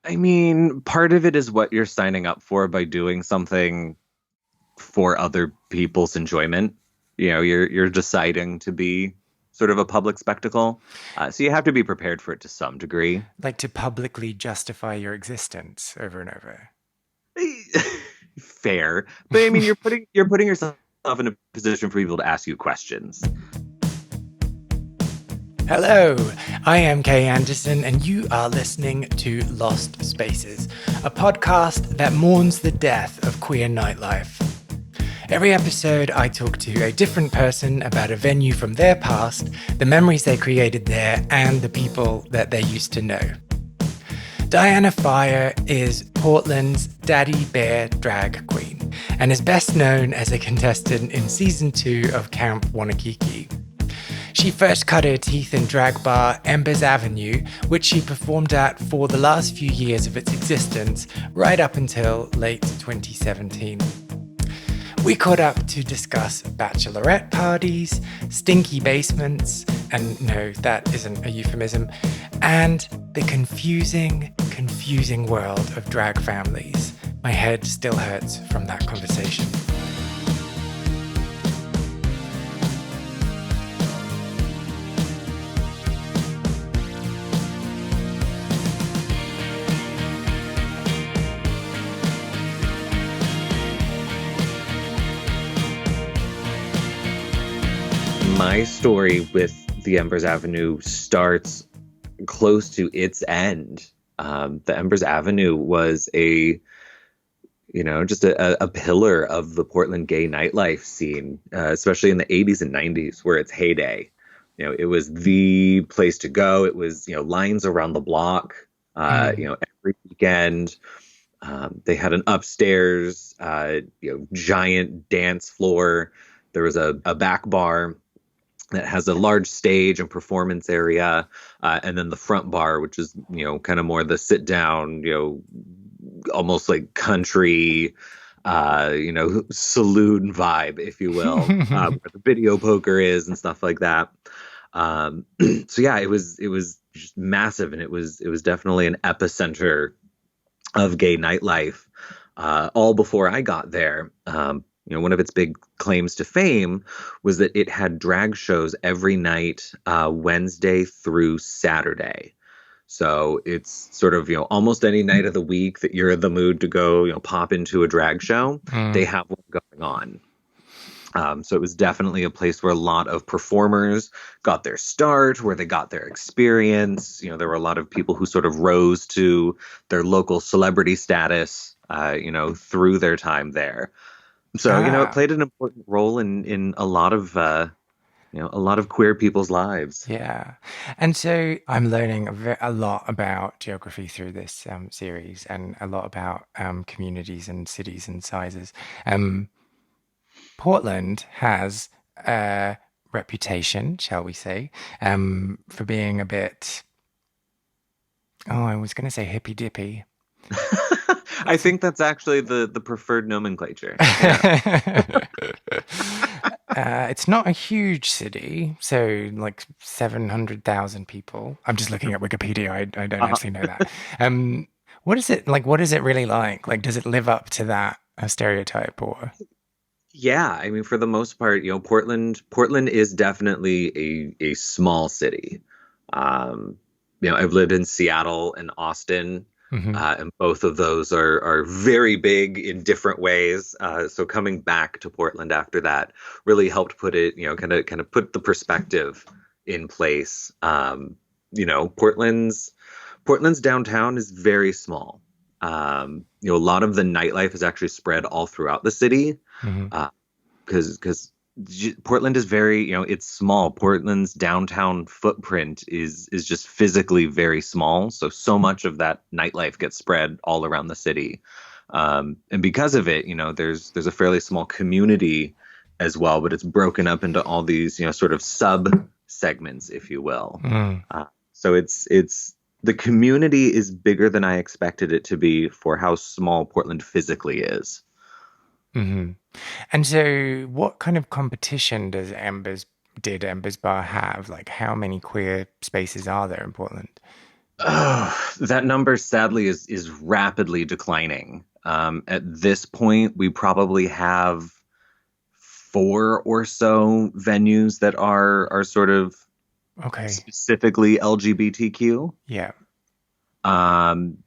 I mean, part of it is what you're signing up for by doing something for other people's enjoyment. You're deciding to be sort of a public spectacle, so you have to be prepared for it to some degree. Like to publicly justify your existence over and over. Fair, but I mean, you're putting yourself in a position for people to ask you questions. Hello, I am Kay Anderson, and you are listening to Lost Spaces, a podcast that mourns the death of queer nightlife. Every episode, I talk to a different person about a venue from their past, the memories they created there, and the people that they used to know. Diana Fire is Portland's Daddy Bear drag queen and is best known as a contestant in season 2 of Camp Wannakiki. She first cut her teeth in drag bar Embers Avenue, which she performed at for the last few years of its existence, right up until late 2017. We caught up to discuss bachelorette parties, stinky basements, and no, that isn't a euphemism, and the confusing world of drag families. My head still hurts from that conversation. My story with the Embers Avenue starts close to its end. The Embers Avenue was just a pillar of the Portland gay nightlife scene, especially in the 80s and 90s, where its heyday. It was the place to go. It was, lines around the block, Mm. every weekend. They had an upstairs, giant dance floor. There was a back bar that has a large stage and performance area, and then the front bar, which is kind of more the sit down, almost like country, saloon vibe, if you will, where the video poker is and stuff like that. So yeah, it was just massive, and it was definitely an epicenter of gay nightlife. All before I got there. One of its big claims to fame was that it had drag shows every night, Wednesday through Saturday. So it's sort of, almost any night of the week that you're in the mood to go, pop into a drag show, they Mm. have one going on. So it was definitely a place where a lot of performers got their start, where they got their experience. There were a lot of people who sort of rose to their local celebrity status, through their time there. So, it Ah, played an important role in a lot of queer people's lives. yeah. And so I'm learning a lot about geography through this series and a lot about communities and cities and sizes. Um, Portland has a reputation, shall we say, for being a bit, oh, I was going to say hippy dippy. I think that's actually the preferred nomenclature. Yeah. It's not a huge city, so like 700,000 people. I'm just looking at Wikipedia. I don't Uh, actually know that. What is it like? What is it really like? Like, does it live up to that stereotype or? yeah, I mean, for the most part, Portland is definitely a small city. Um, I've lived in Seattle and Austin, Mhm. and both of those are very big in different ways. So coming back to Portland after that really helped put it, kind of put the perspective in place. Portland's downtown is very small. A lot of the nightlife is actually spread all throughout the city, Mhm. because Portland is very, it's small. Portland's downtown footprint is just physically very small. So much of that nightlife gets spread all around the city. And because of it, there's a fairly small community as well, but it's broken up into all these, sort of sub segments, if you will. Mm. So it's the community is bigger than I expected it to be for how small Portland physically is. Mhm. And so, what kind of competition did Embers Bar have? Like, how many queer spaces are there in Portland? Oh, that number sadly is rapidly declining. At this point, we probably have four or so venues that are sort of Okay. specifically LGBTQ. Yeah. Um,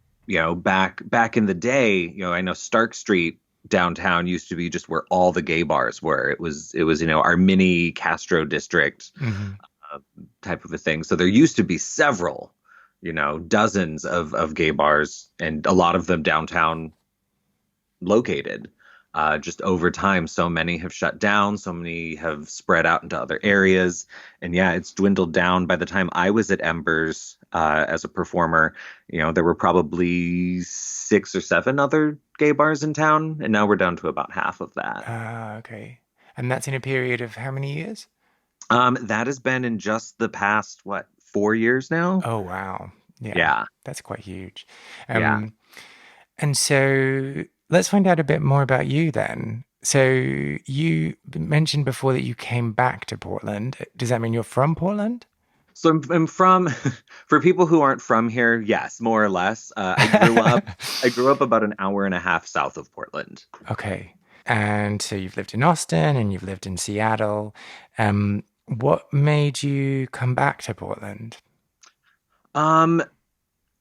back in the day, I know Stark Street downtown used to be just where all the gay bars were. It was our mini Castro district Hmm. uh, type of a thing. So there used to be several, dozens of gay bars, and a lot of them downtown located. Just over time, so many have shut down, so many have spread out into other areas. And yeah, it's dwindled down. By the time I was at Embers as a performer, there were probably six or seven other gay bars in town. And now we're down to about half of that. Ah, okay. And that's in a period of how many years? That has been in just the past, what, 4 years now? Oh, wow. Yeah, Yeah, that's quite huge. yeah. Um, and so let's find out a bit more about you then. So you mentioned before that you came back to Portland. Does that mean you're from Portland? So I'm from, for people who aren't from here, yes, more or less. I grew up about an hour and a half south of Portland. Okay. And so you've lived in Austin and you've lived in Seattle. What made you come back to Portland? Um,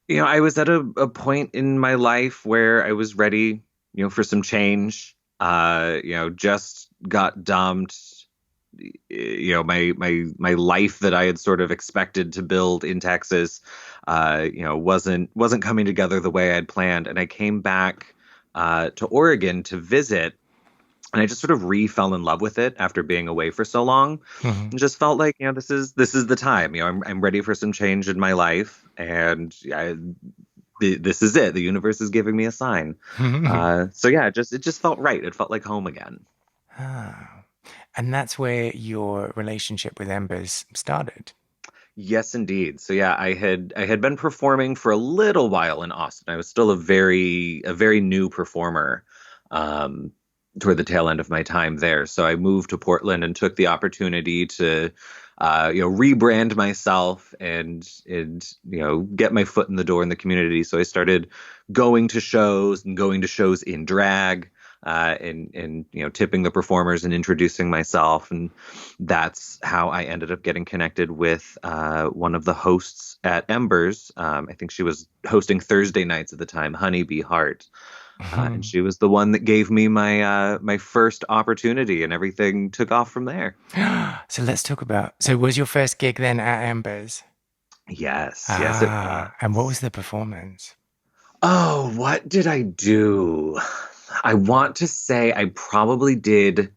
I was at a point in my life where I was ready, for some change. Just got dumped. My life that I had sort of expected to build in Texas, wasn't coming together the way I'd planned, and I came back to Oregon to visit. And I just sort of re-fell in love with it after being away for so long. Hmm. And just felt like, this is the time. I'm ready for some change in my life, and this is it. The universe is giving me a sign. So yeah, it just felt right. It felt like home again. Ah. And that's where your relationship with Embers started. Yes, indeed. So yeah, I had been performing for a little while in Austin. I was still a very new performer. Um, Toward the tail end of my time there. So I moved to Portland and took the opportunity to, rebrand myself and get my foot in the door in the community. So I started going to shows in drag, and tipping the performers and introducing myself. And that's how I ended up getting connected with one of the hosts at Embers. I think she was hosting Thursday nights at the time, Honeybee Hart. And she was the one that gave me my first opportunity, and everything took off from there. So let's talk about. So was your first gig then at Embers? Yes, yes, it was. Ah, and what was the performance? Oh, what did I do? I want to say I probably did.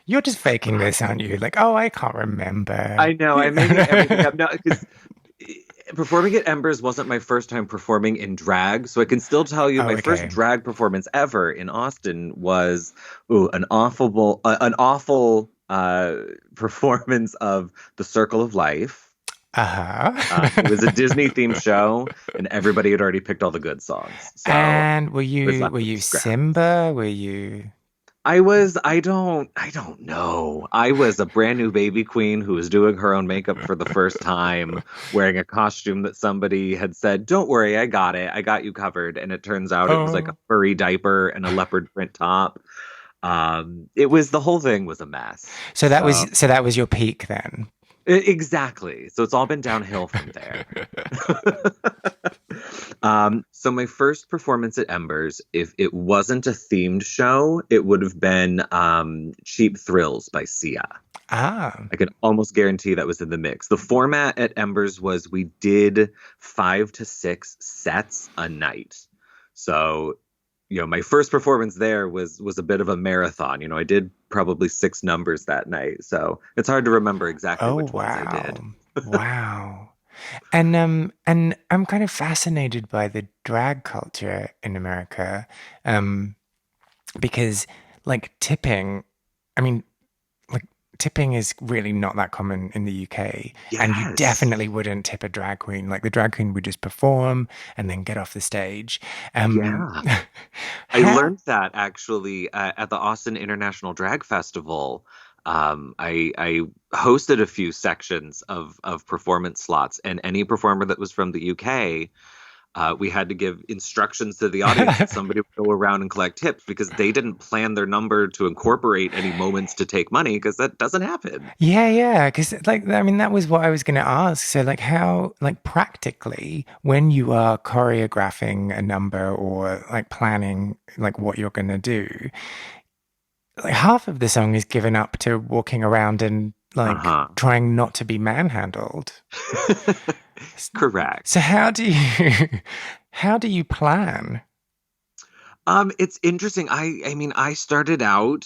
You're just faking this, aren't you? Like, oh, I can't remember. I know I'm making everything up now because performing at Embers wasn't my first time performing in drag, so I can still tell you Oh, my first okay. drag performance ever in Austin was an awful performance of The Circle of Life. Uh-huh. It was a Disney themed show, and everybody had already picked all the good songs, so And were I was you left were with you the scraps. Simba? Were you I don't know. I was a brand new baby queen who was doing her own makeup for the first time, wearing a costume that somebody had said, "Don't worry, I got it. I got you covered." And it turns out it was like a Oh. furry diaper and a leopard print top. The whole thing was a mess. So So that was your peak then. exactly. So it's all been downhill from there. So my first performance at Embers, if it wasn't a themed show, it would have been Cheap Thrills by Sia. Ah. I can almost guarantee that was in the mix. The format at Embers was we did 5 to 6 sets a night. So, my first performance there was a bit of a marathon. I did probably 6 numbers that night. So it's hard to remember exactly Oh which ones I wow. did. Wow. And I'm kind of fascinated by the drag culture in America. Um because like tipping, I mean, like tipping is really not that common in the UK, and you Yes. definitely wouldn't tip a drag queen. Like the drag queen would just perform and then get off the stage. Um, Yeah. I how? learned that actually at the Austin International Drag Festival. I hosted a few sections of performance slots, and any performer that was from the UK, we had to give instructions to the audience that somebody would go around and collect tips because they didn't plan their number to incorporate any moments to take money because that doesn't happen. Yeah. Because, like, I mean, that was what I was going to ask. So, like, how, like, practically, when you are choreographing a number or like planning, like, what you're going to do, like, half of the song is given up to walking around and, like, Uh-huh. trying not to be manhandled. Correct. So, how do you, how do you plan? It's interesting. I mean, I started out,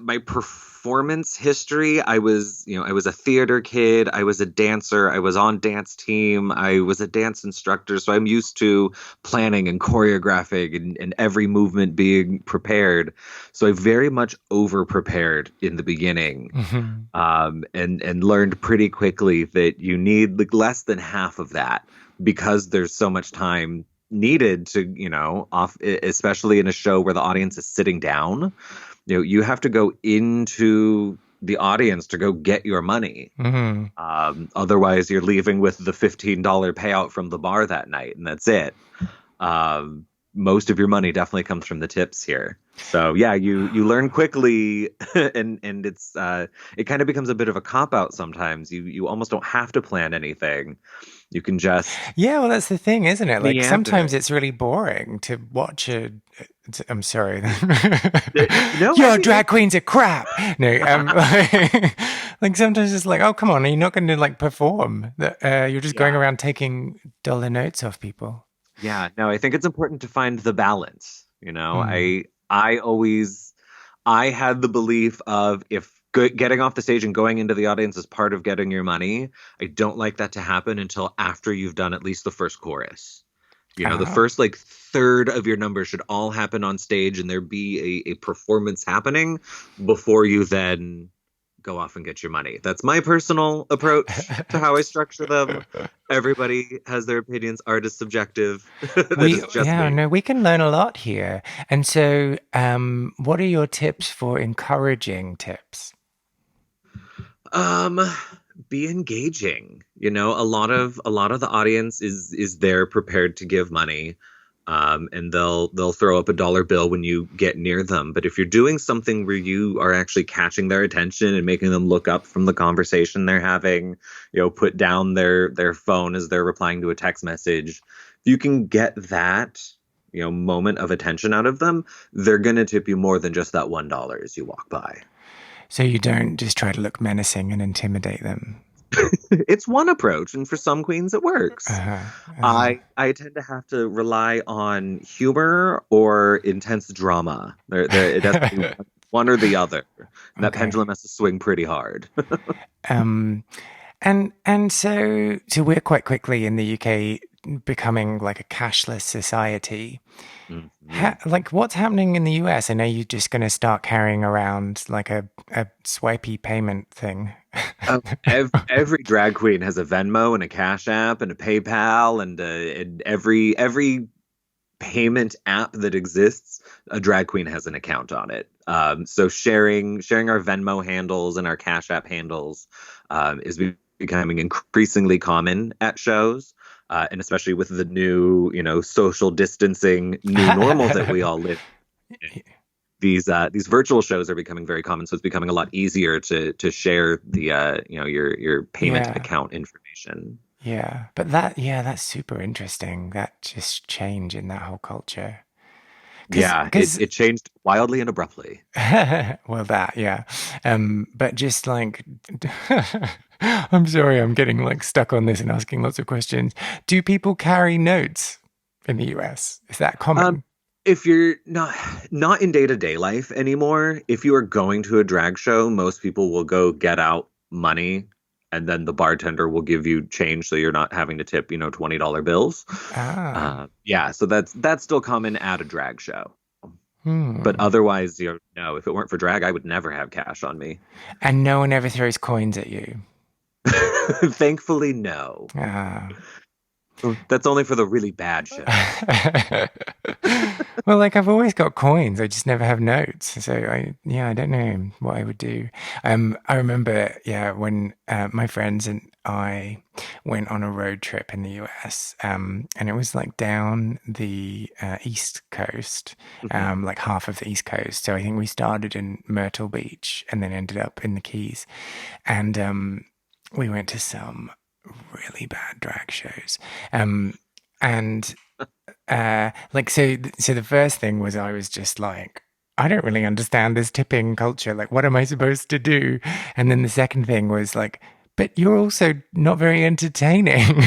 my performance history, I was a theater kid, I was a dancer, I was on dance team, I was a dance instructor, so I'm used to planning and choreographing and every movement being prepared. So I very much over prepared in the beginning. Mhm. And learned pretty quickly that you need like less than half of that because there's so much time needed to, especially in a show where the audience is sitting down, you have to go into the audience to go get your money. Mhm. Otherwise, you're leaving with the $15 payout from the bar that night, and that's it. Most of your money definitely comes from the tips here. So yeah, you learn quickly, and it kind of becomes a bit of a cop out sometimes. You almost don't have to plan anything. You can just Yeah, well, that's the thing, isn't it? Like sometimes meander. it's really boring to watch a. I'm sorry. No, I Your mean drag queens are crap. No, like sometimes it's like, oh, come on, are you not going to like perform? You're just going yeah. around taking dollar notes off people. Yeah, no, I think it's important to find the balance. Hmm. I always I had the belief of if getting off the stage and going into the audience is part of getting your money, I don't like that to happen until after you've done at least the first chorus. The Ah. first like third of your number should all happen on stage and there be a performance happening before you then go off and get your money. That's my personal approach to how I structure them. Everybody has their opinions. Art is subjective. That is just Yeah, me. no, we can learn a lot here. And so, what are your tips for encouraging tips? Um, be engaging. A lot of the audience is there prepared to give money. And they'll throw up a dollar bill when you get near them. But if you're doing something where you are actually catching their attention and making them look up from the conversation they're having, put down their phone as they're replying to a text message, if you can get that, moment of attention out of them, they're gonna tip you more than just that $1 as you walk by. So you don't just try to look menacing and intimidate them. It's one approach, and for some queens it works. Uh-huh. Uh-huh. I tend to have to rely on humor or intense drama. It has to be one or the other. And that Okay. pendulum has to swing pretty hard. Um, and so we're quite quickly in the UK becoming like a cashless society. Mhm. Like what's happening in the US? I know you're just going to start carrying around like a swipey payment thing. Every drag queen has a Venmo and a Cash App and a PayPal and every payment app that exists, a drag queen has an account on it. So sharing our Venmo handles and our Cash App handles is becoming increasingly common at shows. And especially with the new, social distancing new normal that we all live in, these virtual shows are becoming very common. So it's becoming a lot easier to share the your payment Yeah. account information. Yeah. But that's super interesting. That just change in that whole culture. Yeah, it, Cause, it changed wildly and abruptly. well, that, yeah. But just like, I'm sorry, I'm getting like stuck on this and asking lots of questions. Do people carry notes in the US? Is that Um, common? if you're not in day-to-day life anymore, if you are going to a drag show, most people will go get out money and then the bartender will give you change so you're not having to tip, $20 bills. Ah, Yeah, so that's still common at a drag show. But hmm. otherwise, no, if it weren't for drag, I would never have cash on me. And no one ever throws coins at you. Thankfully, no. Ah. That's only for the really bad shows. Well, like I've always got coins. I just never have notes. So I don't know what I would do. I remember, yeah, when my friends and I went on a road trip in the US, and it was like down the East Coast, Mhm. like half of the East Coast. So I think we started in Myrtle Beach and then ended up in the Keys, and we went to some really bad drag shows. And like so the first thing was I was just like, I don't really understand this tipping culture. Like, what am I supposed to do? And then the second thing was like, but you're also not very entertaining.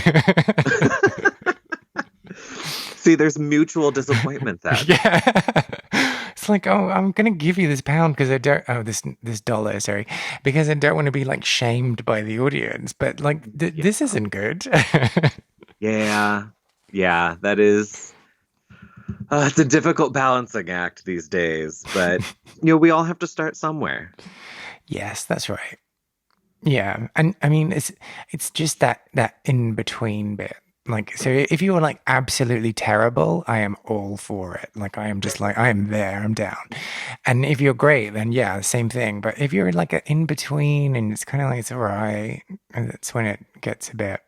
See, there's mutual disappointment then. Yeah. It's like, oh, I'm gonna give you this pound because I don't. Oh, this dollar, sorry, because I don't want to be like shamed by the audience. But like, Yeah. this isn't good. Yeah. Yeah, that is it's a difficult balancing act these days, but we all have to start somewhere. Yes, that's right. Yeah, and I mean it's just that in between bit. Like, so if you were like absolutely terrible, I am all for it. Like, I am just like, I am there, I'm down. And if you're great, then yeah, same thing. But if you're like in between and it's kind of like it's all right, and that's when it gets a bit,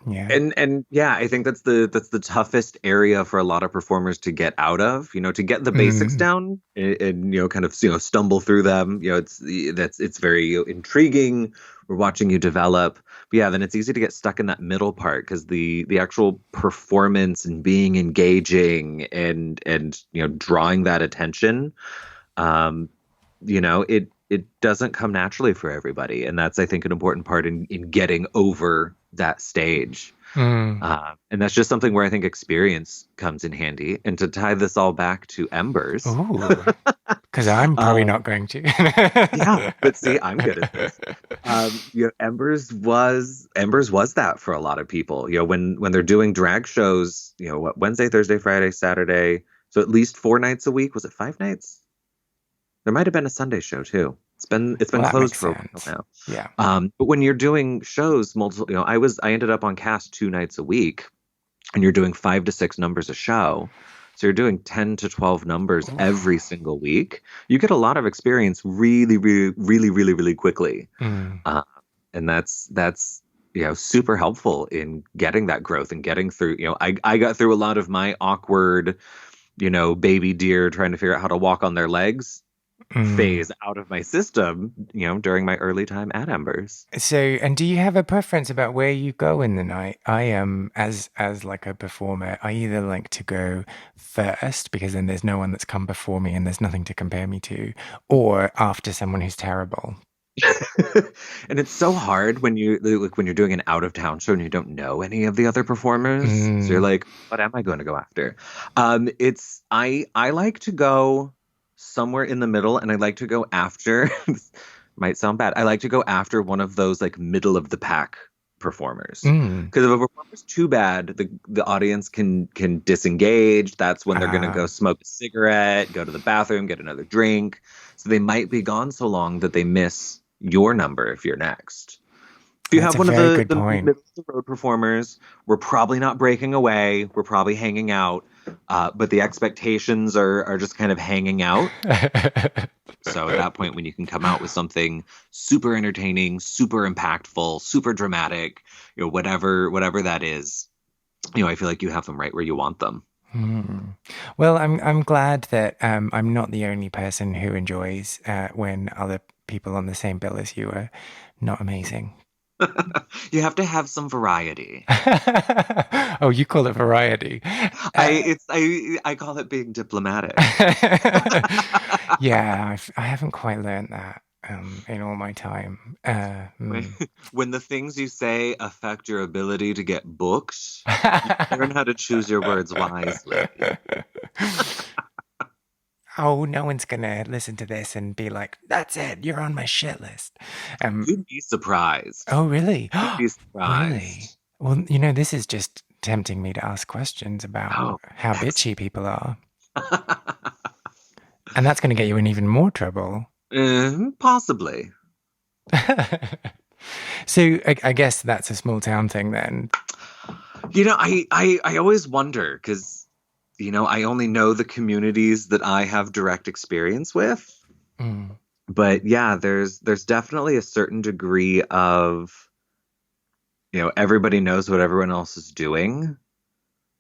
yeah. And yeah, I think that's the toughest area for a lot of performers to get out of, to get the basics Mm, down and kind of stumble through them. It's very intriguing. We're watching you develop. But yeah, then it's easy to get stuck in that middle part because the actual performance and being engaging and drawing that attention, um, it doesn't come naturally for everybody. And that's, I think, an important part in getting over that stage. mm. And that's just something where I think experience comes in handy. And to tie this all back to Embers, Ooh, because I'm probably um, not going to. yeah, but see, I'm good at this. Embers was that for a lot of people. When they're doing drag shows, what, Wednesday, Thursday, Friday, Saturday, so at least 4 nights a week. Was it 5 nights? There might have been a Sunday show too. It's been Well, that closed makes for a while sense. now. Yeah. But when you're doing shows multiple, I ended up on cast 2 nights a week, and you're doing 5 to 6 numbers a show. So you're doing 10 to 12 numbers Oof. every single week. You get a lot of experience really, really, really, really, really quickly. Mm. Uh, and that's super helpful in getting that growth and getting through. I got through a lot of my awkward, baby deer trying to figure out how to walk on their legs Mm. phase out of my system, during my early time at Embers. So, and do you have a preference about where you go in the night? I am as like a performer, I either like to go first because then there's no one that's come before me and there's nothing to compare me to, or after someone who's terrible. And it's so hard when you're doing an out of town show and you don't know any of the other performers. So you're Mm. like, what am I going to go after? It's I like to go somewhere in the middle, and I like to go after. This might sound bad. I like to go after one of those like middle of the pack performers. Mm. Because if a performer's too bad, the audience can disengage. That's when they're gonna go Ah, smoke a cigarette, go to the bathroom, get another drink. So they might be gone so long that they miss your number if you're next. If you that's have a one of very the good the point. middle of the road performers, we're probably not breaking away. We're probably hanging out, but the expectations are just kind of hanging out. So at that point, when you can come out with something super entertaining, super impactful, super dramatic, whatever that is, I feel like you have them right where you want them. Hmm. Well, I'm glad that I'm not the only person who enjoys when other people on the same bill as you are not amazing. You have to have some variety. Oh, you call it variety. I Uh, it's I call it being diplomatic. yeah, I haven't quite learned that in all my time. When when the things you say affect your ability to get booked, you learn how to choose your words wisely. Oh, no one's gonna listen to this and be like, "That's it, you're on my shit list." Um, You'd be surprised. oh, really? You'd be Really? surprised. Well, this is just tempting me to ask questions about Oh, how yes. bitchy people are, and that's gonna get you in even more trouble. Possibly. So I guess that's a small town thing then. I always wonder because, I only know the communities that I have direct experience with. Mm. But yeah, there's definitely a certain degree of, everybody knows what everyone else is doing.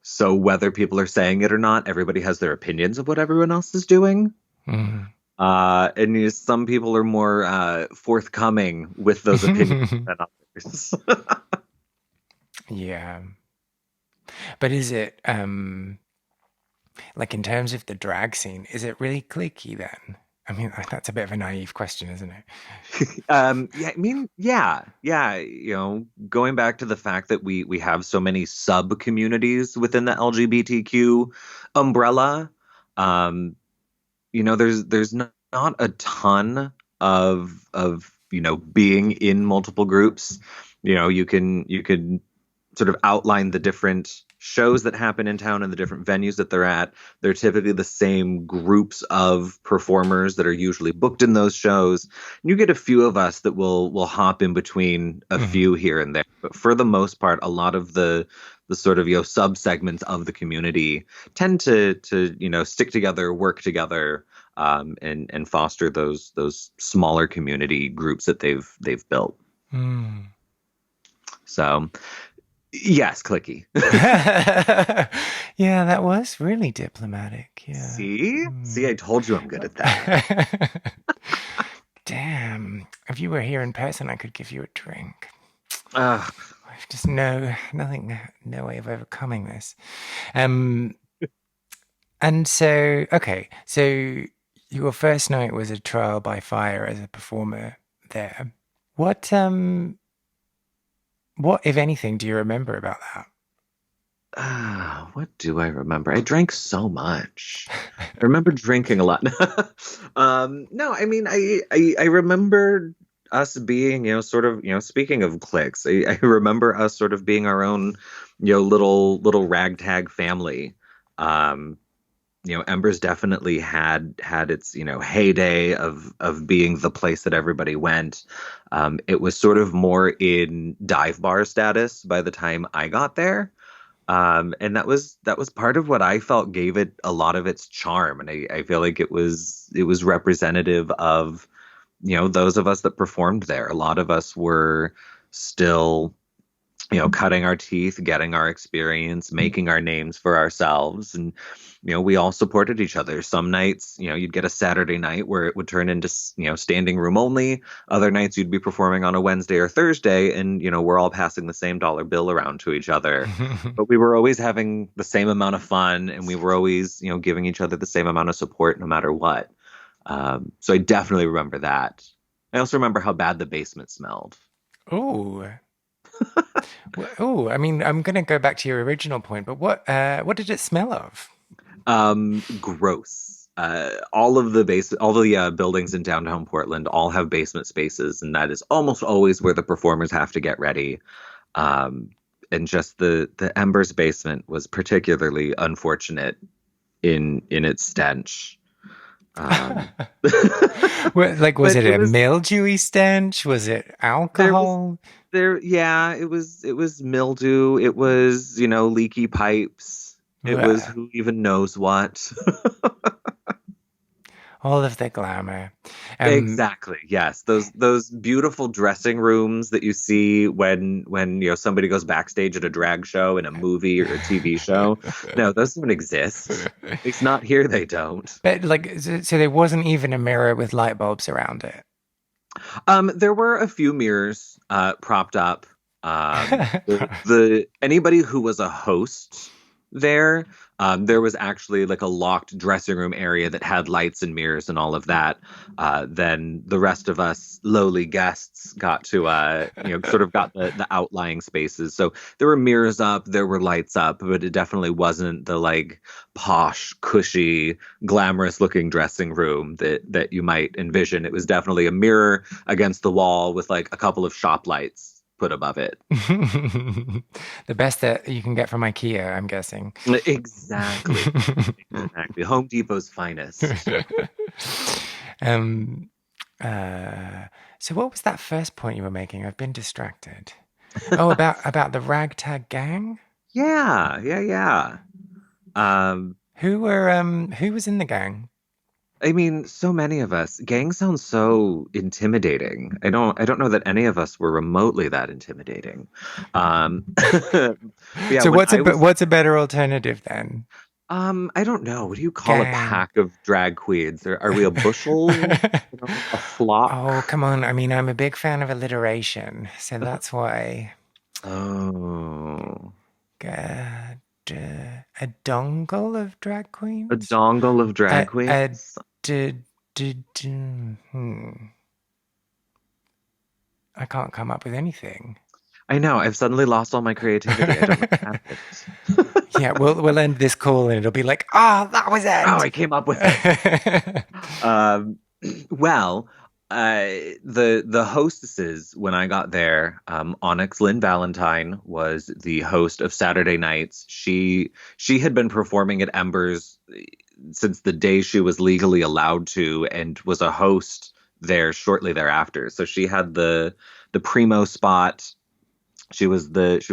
So whether people are saying it or not, everybody has their opinions of what everyone else is doing. Mm. And some people are more forthcoming with those opinions than others. Yeah. But is it like in terms of the drag scene, is it really cliquey then? I mean, that's a bit of a naive question, isn't it? Yeah, I mean, yeah. Going back to the fact that we have so many sub communities within the LGBTQ umbrella, um, there's not a ton of being in multiple groups. You can sort of outline the different shows that happen in town and the different venues that they're at. They're typically the same groups of performers that are usually booked in those shows. And you get a few of us that will hop in between a Mhm. few here and there. But for the most part, a lot of the sort of sub segments of the community tend to stick together, work together, and foster those smaller community groups that they've built. Mm. So yes, clicky. Yeah, that was really diplomatic. Yeah. See, Mm. I told you I'm good at that. Damn. If you were here in person, I could give you a drink. Ugh. I've just no way of overcoming this. Um, and so, okay, so your first night was a trial by fire as a performer there. What, um, what, if anything, do you remember about What do I remember? I drank so much. I remember drinking a lot. No, I mean, I remember us being, sort of, speaking of cliques, I remember us sort of being our own, little ragtag family. Um, Embers definitely had its, heyday of being the place that everybody went. It was sort of more in dive bar status by the time I got there. And that was part of what I felt gave it a lot of its charm. And I feel like it was representative of, those of us that performed there. A lot of us were still, cutting our teeth, getting our experience, making our names for ourselves. And, we all supported each other. Some nights, you'd get a Saturday night where it would turn into, standing room only. Other nights you'd be performing on a Wednesday or Thursday and, we're all passing the same dollar bill around to each other. that? But we were always having the same amount of fun and we were always, giving each other the same amount of support no matter what. So I definitely remember that. I also remember how bad the basement smelled. Oh, oh, I mean, I'm going to go back to your original point, but what did it smell of? Gross. All the buildings in downtown Portland all have basement spaces, and that is almost always where the performers have to get ready. Um, and just the Embers basement was particularly unfortunate in its stench. Um, Like, was but it it a was mildewy stench? Was it there was alcohol? there yeah, it was mildew, it was, leaky pipes, it was Ugh, who even knows what. all of the glamour. Um, Exactly. Yes. Those beautiful dressing rooms that you see when somebody goes backstage at a drag show in a movie or a TV show. No, those don't exist. At least not here they don't. but like, so there wasn't even a mirror with light bulbs around it. There were a few mirrors propped up. The anybody who was a host there, there was actually like a locked dressing room area that had lights and mirrors and all of that. Then the rest of us lowly guests got to sort of got the outlying spaces. So there were mirrors up, there were lights up, but it definitely wasn't the like posh, cushy, glamorous looking dressing room that you might envision. It was definitely a mirror against the wall with like a couple of shop lights put above it. The best that you can get from IKEA, I'm guessing. Exactly. Exactly. Home Depot's finest. Um, uh, so what was that first point you were making? I've been distracted. Oh, about the ragtag gang? Yeah. Um, Who was in the gang? I mean, so many of us. Gang sounds so intimidating. I don't know that any of us were remotely that intimidating. But yeah, So when I was what's a better alternative then? I don't know. What do you call a Gang. pack of drag queens? Are we a bushel? You know, a Oh, flock? come on. I mean, I'm a big fan of alliteration, so that's why. Oh, Uh, a dongle of drag a queens? dongle of drag A queens? d, I can't come up with anything. I know. I've suddenly lost all my creativity. I don't know what happened. Yeah, we'll end this call and it'll be like, ah, that was Oh, it. I came up with it. Um, well, the hostesses when I got there, Onyx Lynn Valentine was the host of Saturday nights. She had been performing at Embers since the day she was legally allowed to, and was a host there shortly thereafter. So she had the primo spot. She was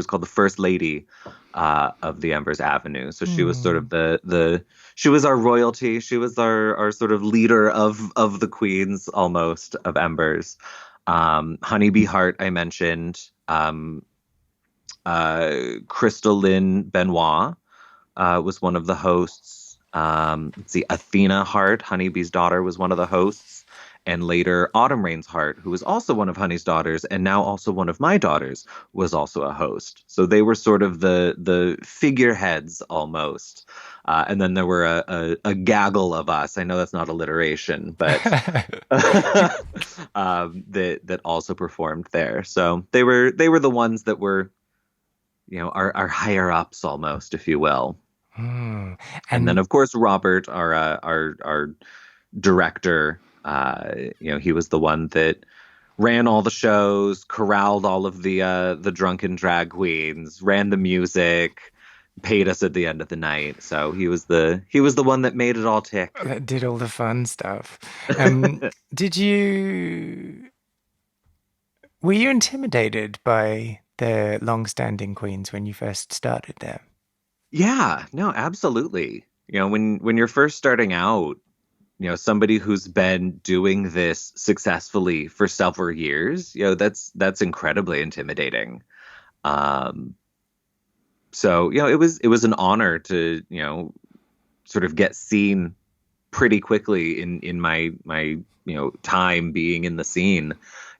called the first lady of the Embers Avenue. So she was sort Hmm. of the she was our royalty. She was our sort of leader of the queens almost of Embers. Honeybee Hart I mentioned. Crystal Lynn Benoit was one of the hosts. Let's see, Athena Hart, Honeybee's daughter, was one of the hosts. And later, Autumn Rain's Hart, who was also one of Honey's daughters and now also one of my daughters, was also a host. So they were sort of the figureheads almost. And then there were a gaggle of us. I know that's not alliteration, but that also performed there. So they were the ones that were, our higher ups almost, if you will. Hmm. And then And of course Robert, our director, he was the one that ran all the shows, corralled all of the drunken drag queens, ran the music, paid us at the end of the night. So he was the one that made it all tick. that did all the fun stuff. Um, did you were you intimidated by the long-standing queens when you first started there? Yeah, no, absolutely. When you're first starting out, somebody who's been doing this successfully for several years, that's incredibly intimidating. Um, so, it was an honor to, sort of get seen pretty quickly in my time being in the scene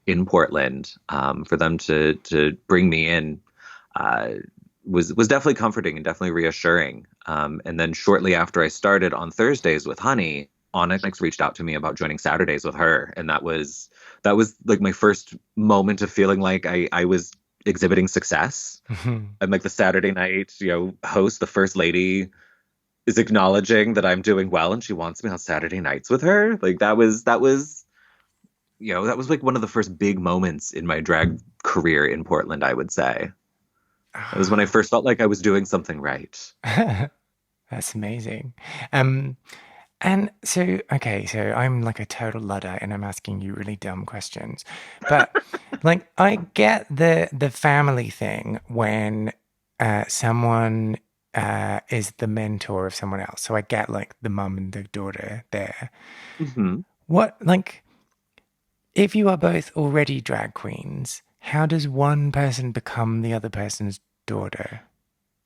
in Portland. For them to bring me in uh, was definitely comforting and definitely reassuring. And then shortly after I started on Thursdays with Honey, Onyx reached out to me about joining Saturdays with her, and that was like my first moment of feeling like I was exhibiting success. I'm like the Saturday night, host, the first lady is acknowledging that I'm doing well and she wants me on Saturday nights with her. Like that was like one of the first big moments in my drag career in Portland, I would say. That was when I first felt like I was doing something right. That's amazing. Um, and so, okay, so I'm like a total Luddite and I'm asking you really dumb questions. But like I get the family thing when someone is the mentor of someone else. So I get like the mum and the daughter there. Hmm. What like if you are both already drag queens, how does one person become the other person's daughter?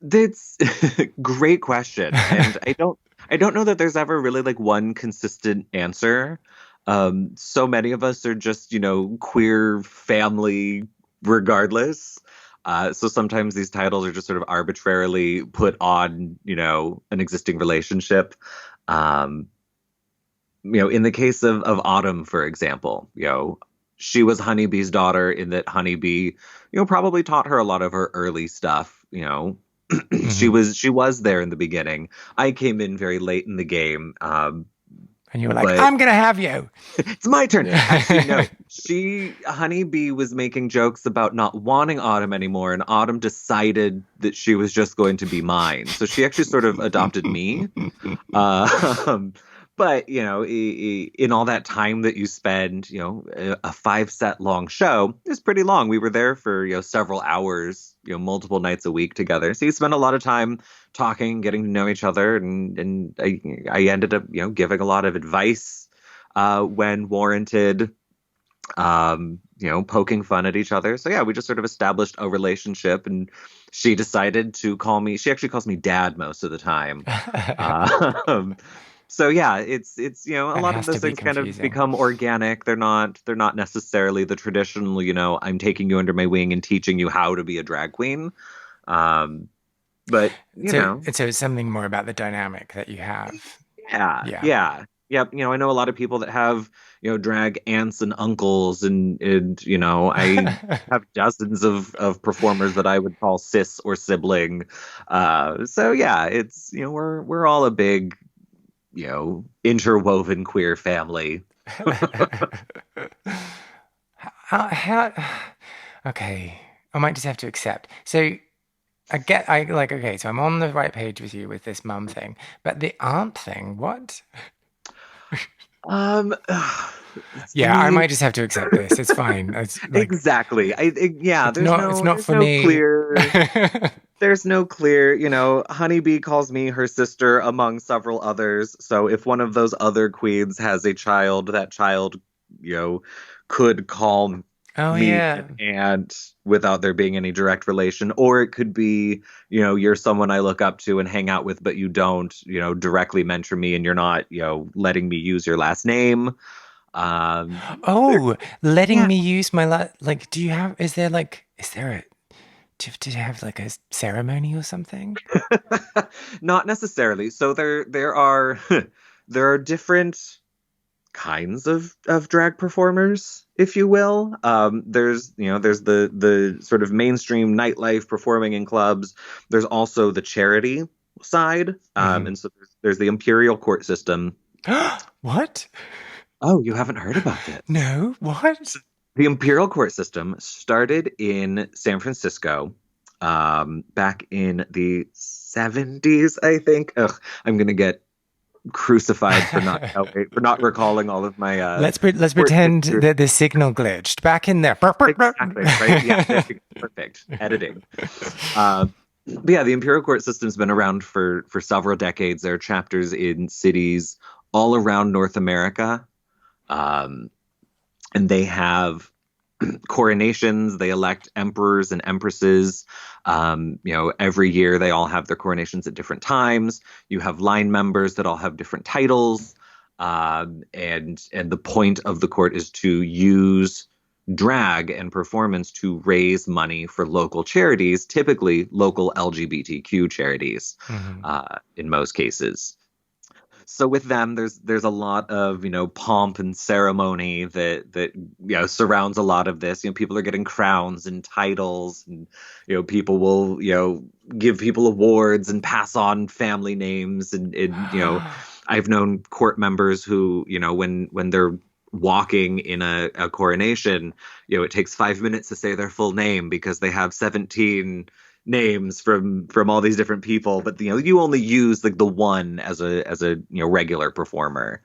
That's great question. And I don't know that there's ever really like one consistent answer. So many of us are just, queer family regardless. So sometimes these titles are just sort of arbitrarily put on, an existing relationship. Um, in the case of Autumn, for example, she was Honeybee's daughter in that Honeybee, probably taught her a lot of her early stuff. she Hmm. was she was there in the beginning. I came in very late in the game, And you were like, but I'm gonna have you. it's my turn. Actually, no. Honeybee was making jokes about not wanting Autumn anymore, and Autumn decided that she was just going to be mine. So she actually sort of adopted me. Um, But in all that time that you spend, a 5 set long show is pretty long. We were there for several hours, multiple nights a week together. So you spend a lot of time talking, getting to know each other, and I ended up giving a lot of advice when warranted. Poking fun at each other. So yeah, we just sort of established a relationship, and she decided to call me. She actually calls me dad most of the time. Um, so yeah, it's a That lot of has to those be things kind of confusing. become organic. They're not necessarily the traditional. I'm taking you under my wing and teaching you how to be a drag queen. Um, but So it's something more about the dynamic that you have. yeah, Yeah. yeah. Yep, I know a lot of people that have, drag aunts and uncles and I have dozens of performers that I would call sis or sibling. So yeah, it's, we're all a big, interwoven queer family. How, okay, I might just have to accept. So okay, so I'm on the right page with you with this mum thing, but the aunt thing, what? Um, I Yeah, I mean, might just have to accept this. It's fine. It's like exactly. Yeah, it's not there's for no me. clear. There's no clear, Honeybee calls me her sister among several others. So if one of those other queens has a child, that child, you know, could call Oh me yeah. an aunt without there being any direct relation. Or it could be, you're someone I look up to and hang out with, but you don't, directly mentor me and you're not, letting me use your last name. There, Oh, letting yeah. me use like do you have is there a do you have like a ceremony or something? Not necessarily. So there are there are different kinds of drag performers, if you will. There's the sort of mainstream nightlife performing in clubs. There's also the charity side, Hmm. and so there's the imperial court system. What? Oh, you haven't heard about this? No, what? The imperial court system started in San Francisco, back in the 70s, I think. Ugh, I'm gonna get crucified for not for not recalling all of my Let's court pretend history. that the signal glitched back in there. Exactly, right? Yeah, there you go. Perfect. Editing. But yeah, the imperial court system's been around for several decades. There are chapters in cities all around North America. Um, and they have coronations. They elect emperors and empresses. Every year they all have their coronations at different times. You have line members that all have different titles. And the point of the court is to use drag and performance to raise money for local charities, typically local LGBTQ charities, Mhm. in most cases. So with them, there's a lot of pomp and ceremony that surrounds a lot of this. People are getting crowns and titles, and people will give people awards and pass on family names, and I've known court members who when they're walking in a coronation, it takes 5 minutes to say their full name because they have 17 names from all these different people, but you only use like the one as a regular performer.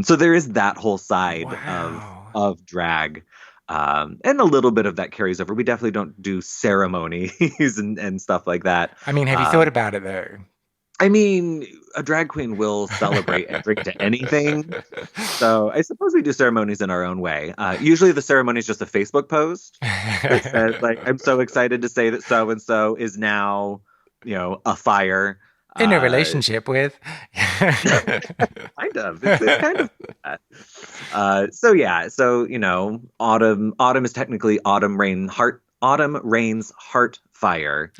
So there is that whole side Wow. of drag. And a little bit of that carries over. We definitely don't do ceremonies and stuff like that. I mean, have you thought Um, about it though? I mean, a drag queen will celebrate and drink to anything. So I suppose we do ceremonies in our own way. Usually the ceremony is just a Facebook post that says like, I'm so excited to say that so and so is now, a fire. In a Uh, relationship with. kind of. It's kind of that. So yeah. So autumn is technically autumn rain's heart fire.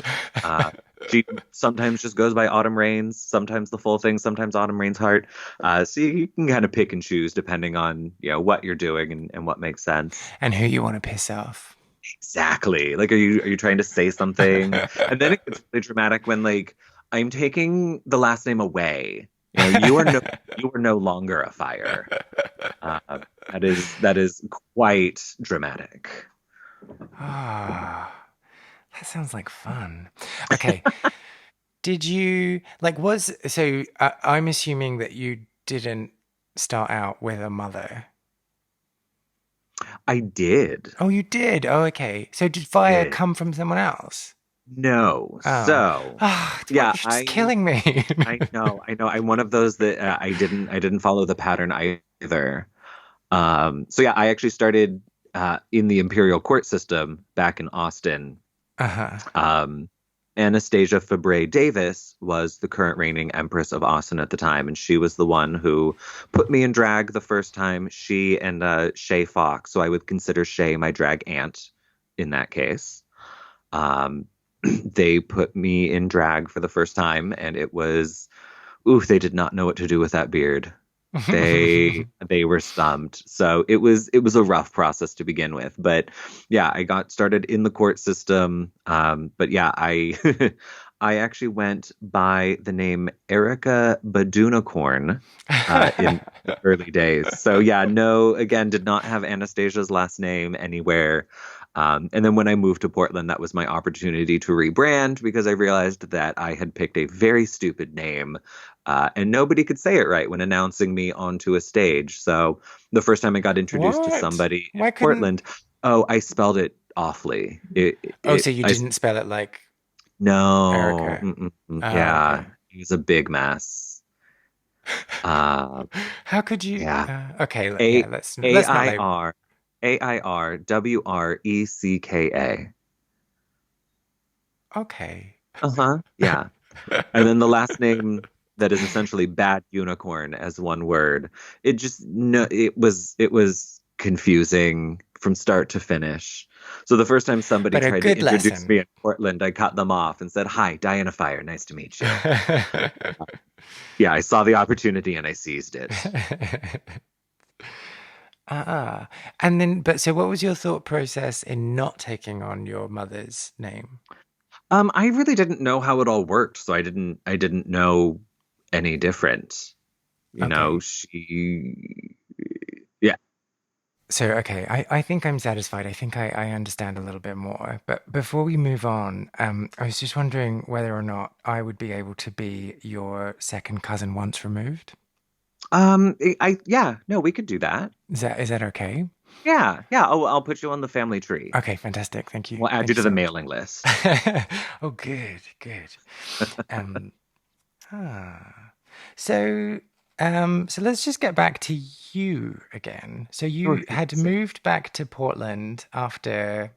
Uh, she sometimes just goes by autumn rains, sometimes the full thing, sometimes autumn rain's heart. So you can kind of pick and choose depending on what you're doing and what makes sense. And who you want to piss off. Exactly. Like, are you trying to say something? And then it gets really dramatic when like I'm taking the last name away. You are no longer a fire. Uh, that is quite dramatic. Ah, that sounds like fun. Okay. Did you like was so I'm assuming that you didn't start out with a mother? I did. Oh, you did. Oh, okay. So did fire Did. come from someone else? No. Oh, So, what? yeah, You're just killing me. I know. I'm one of those that I didn't follow the pattern either. So yeah, I actually started in the imperial court system back in Austin. Uh-huh. Um, Anastasia Fabre Davis was the current reigning Empress of Austin at the time, and she was the one who put me in drag the first time. She and Shay Fox, so I would consider Shay my drag aunt in that case. Um, they put me in drag for the first time, and it was, ooh, they did not know what to do with that beard. They were stumped. So it was a rough process to begin with. But yeah, I got started in the court system. But yeah, I I actually went by the name Erica Badunicorn in the early days. So yeah, no, again, did not have Anastasia's last name anywhere. And then when I moved to Portland, that was my opportunity to rebrand because I realized that I had picked a very stupid name and nobody could say it right when announcing me onto a stage. So the first time I got introduced to What? somebody in Why couldn't? Portland, oh, I spelled it awfully. Oh, so you didn't spell it like No, Erica. Oh, yeah, okay. it was a big mess. Uh, How could you? yeah, Okay, A yeah. A Let's not I label. R AIRWRECKA. Okay. Uh-huh. Yeah. And then the last name that is essentially bad unicorn as one word. It just no it was confusing from start to finish. So the first time somebody But a tried to good introduce me lesson. in Portland, I cut them off and said, "Hi, Diana Fire, nice to meet you." Yeah, I saw the opportunity and I seized it. Ah, and then, but so what was your thought process in not taking on your mother's name? I really didn't know how it all worked, so I didn't know any different. You know, Okay. she yeah. So, okay, I think I'm satisfied. I think I understand a little bit more. But before we move on, I was just wondering whether or not I would be able to be your second cousin once removed. Yeah, no, we could do that. Is that okay? Yeah, yeah. I'll put you on the family tree. Okay, fantastic. Thank you. We'll add Thank you you to the so much. mailing list. Oh, good, good. Um, ah. So, so let's just get back to you again. So Oh, you had so, moved back to Portland after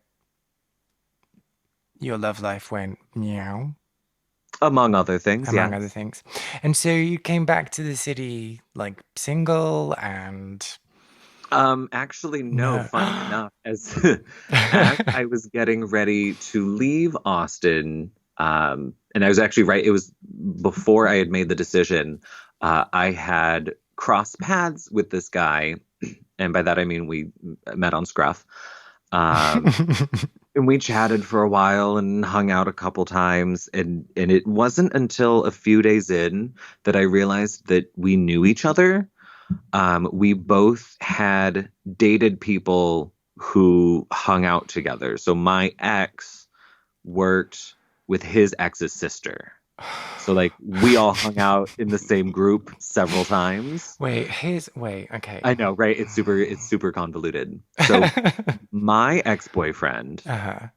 your love life went meow, among other things, among other yes. things. And so you came back to the city like single and Actually, no, no. funny enough, as I was getting ready to leave Austin, and I was actually right, it was before I had made the decision, I had crossed paths with this guy, and by that I mean we met on Scruff. Um, and we chatted for a while and hung out a couple times, and it wasn't until a few days in that I realized that we knew each other. We both had dated people who hung out together. So my ex worked with his ex's sister. So like we all hung out in the same group several times. Wait, okay. I know, right? It's super convoluted. So my ex-boyfriend Uh-huh.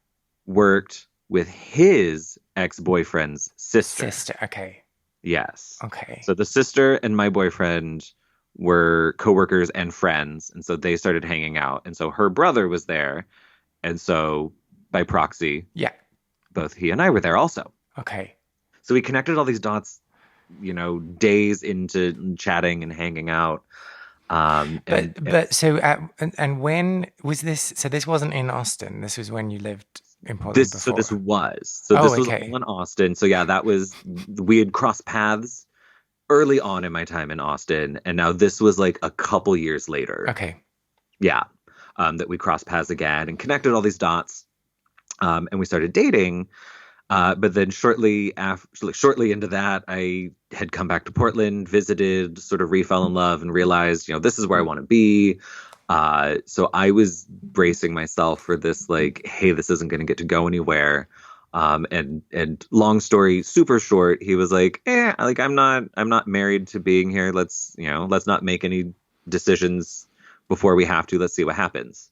worked with his ex-boyfriend's sister. Sister. Okay. Yes. Okay. So the sister and my boyfriend were coworkers and friends, and so they started hanging out. And so her brother was there, and so by proxy, Yeah. both he and I were there also. Okay. So we connected all these dots, you know, days into chatting and hanging out. And But so and when was this? So this wasn't in Austin. This was when you lived in Portland this before. was Oh, this was all okay. in Austin. So yeah, that was we had crossed paths early on in my time in Austin, and now this was like a couple years later. Okay. Yeah, that we crossed paths again and connected all these dots, and we started dating. But then shortly into that, I had come back to Portland, visited, sort of refell in love, and realized, you know, this is where I want to be. So I was bracing myself for this, like, hey, this isn't going to get to go anywhere. And long story super short, he was like, like I'm not married to being here. Let's not make any decisions before we have to. Let's see what happens.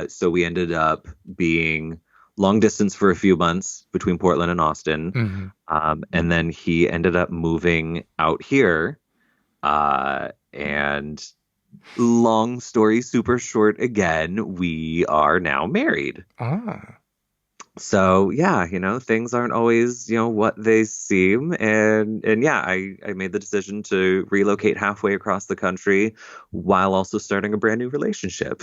So we ended up being long distance for a few months between Portland and Austin. Hmm. And then he ended up moving out here. And long story super short again, we are now married. Ah. So yeah, things aren't always, what they seem. And yeah, I made the decision to relocate halfway across the country while also starting a brand new relationship.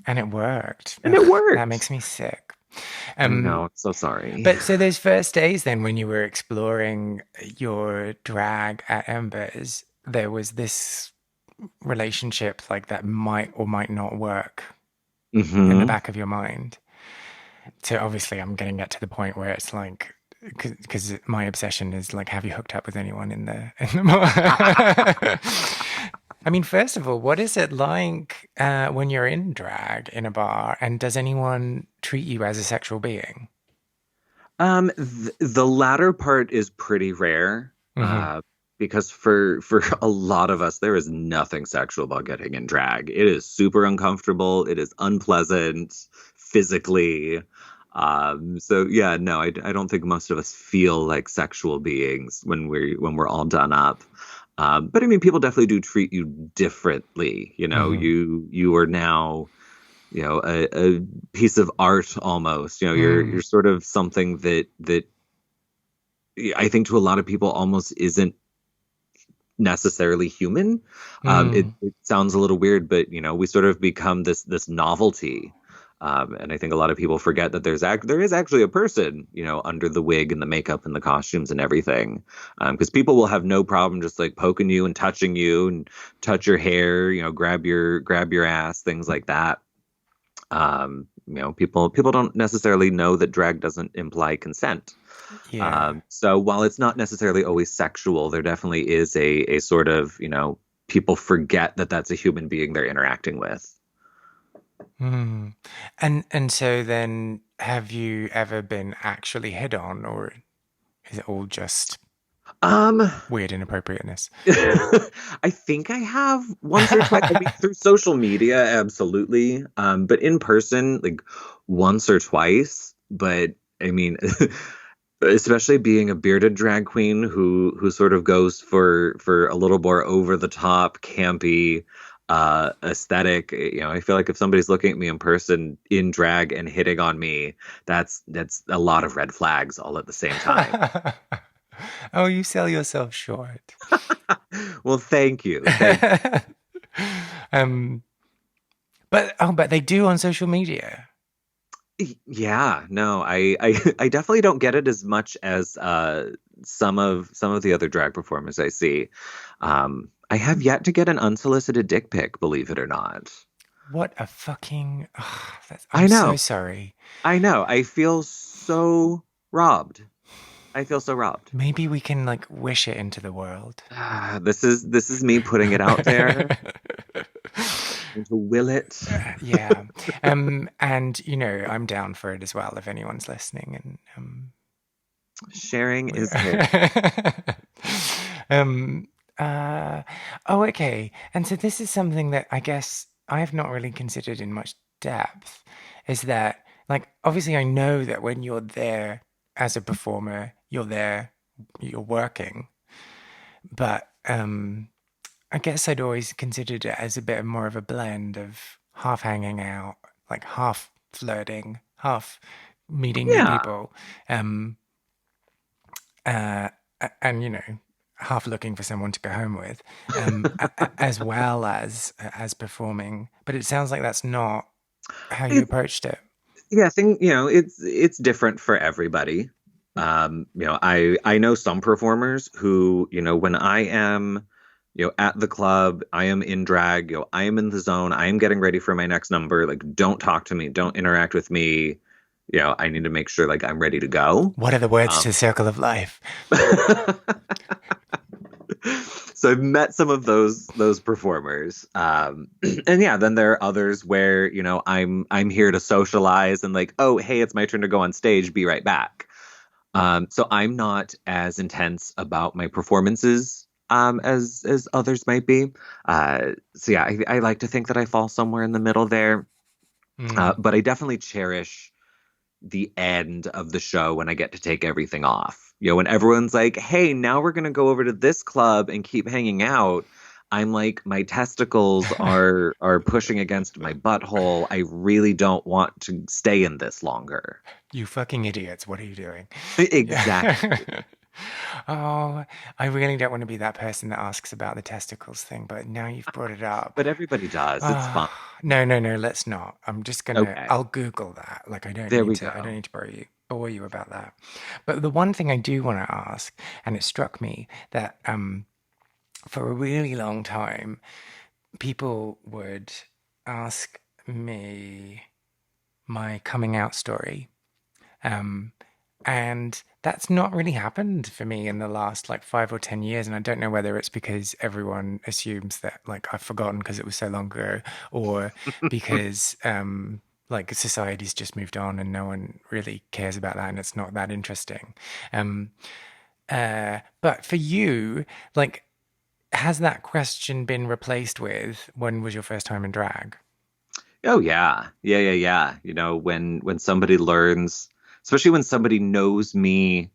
And it worked. And it Ugh, that worked. makes me sick. I Um, know, I'm so sorry. but so those first days then when you were exploring your drag at Embers, there was this relationship like that might or might not work in the Hmm. back of your mind. So obviously I'm getting it to the point where it's like, because my obsession is like, have you hooked up with anyone I mean, first of all, what is it like when you're in drag in a bar, and does anyone treat you as a sexual being? The latter part is pretty rare, Hmm. because for a lot of us, there is nothing sexual about getting in drag. It is super uncomfortable. It is unpleasant physically. So yeah, no, I don't think most of us feel like sexual beings when we're all done up. But I mean, people definitely do treat you differently. Hmm. You are now, a piece of art almost. You're Mm. sort of something that I think to a lot of people almost isn't necessarily human. It, Mm. it sounds a little weird, but we sort of become this novelty. And I think a lot of people forget that there is actually a person, under the wig and the makeup and the costumes and everything. Because people will have no problem just like poking you and touching you and touch your hair, grab your ass, things like that. People don't necessarily know that drag doesn't imply consent. Yeah. So while it's not necessarily always sexual, there definitely is a sort of, people forget that that's a human being they're interacting with. Mm. And so then have you ever been actually hit on, or is it all just Um, weird inappropriateness? I think I have once or twice. I mean, through social media, absolutely. But in person, like once or twice. But I mean, especially being a bearded drag queen who sort of goes for a little more over the top, campy aesthetic. I feel like if somebody's looking at me in person in drag and hitting on me, that's a lot of red flags all at the same time. Oh, you sell yourself short. Well, thank you. Thank um, but they do on social media. Yeah, no, I definitely don't get it as much as some of the other drag performers I see. I have yet to get an unsolicited dick pic, believe it or not. What a fucking. Ugh, I I'm so know, sorry. I know. I feel so robbed. I feel so robbed. Maybe we can like wish it into the world. This is me putting it out there. And to will it. Yeah. And I'm down for it as well if anyone's listening. And Sharing is caring. um, uh, oh, okay. And so this is something that I guess I have not really considered in much depth. Is that like obviously I know that when you're there as a performer, you're working, but I guess I'd always considered it as a bit more of a blend of half hanging out, like half flirting, half meeting new Yeah. people, um, uh, and half looking for someone to go home with, as well as performing. But it sounds like that's not how you It, approached it. yeah, I think, it's different for everybody. I know some performers who, when I am, at the club, I am in drag, I am in the zone, I am getting ready for my next number. Like, don't talk to me, don't interact with me. I need to make sure like I'm ready to go. What are the words Um, to the circle of life? So I've met some of those performers, and yeah, then there are others where I'm here to socialize and like, oh hey, it's my turn to go on stage. Be right back. So I'm not as intense about my performances as others might be. So yeah, I like to think that I fall somewhere in the middle there. But I definitely cherish the end of the show when I get to take everything off. When everyone's like, hey, now we're going to go over to this club and keep hanging out. I'm like, my testicles are pushing against my butthole. I really don't want to stay in this longer. You fucking idiots. What are you doing? Exactly. Oh, I really don't want to be that person that asks about the testicles thing, but now you've brought it up. But everybody does. It's fun. No, let's not. I'm just Okay. I'll Google that. Like I don't There need we to go. I don't need to bore you about that. But the one thing I do want to ask, and it struck me that for a really long time, people would ask me my coming out story. And that's not really happened for me in the last like 5 or 10 years. And I don't know whether it's because everyone assumes that like I've forgotten because it was so long ago, or because like society's just moved on and no one really cares about that and it's not that interesting. But for you, like, has that question been replaced with when was your first time in drag? Oh yeah. When somebody learns, especially when somebody knows me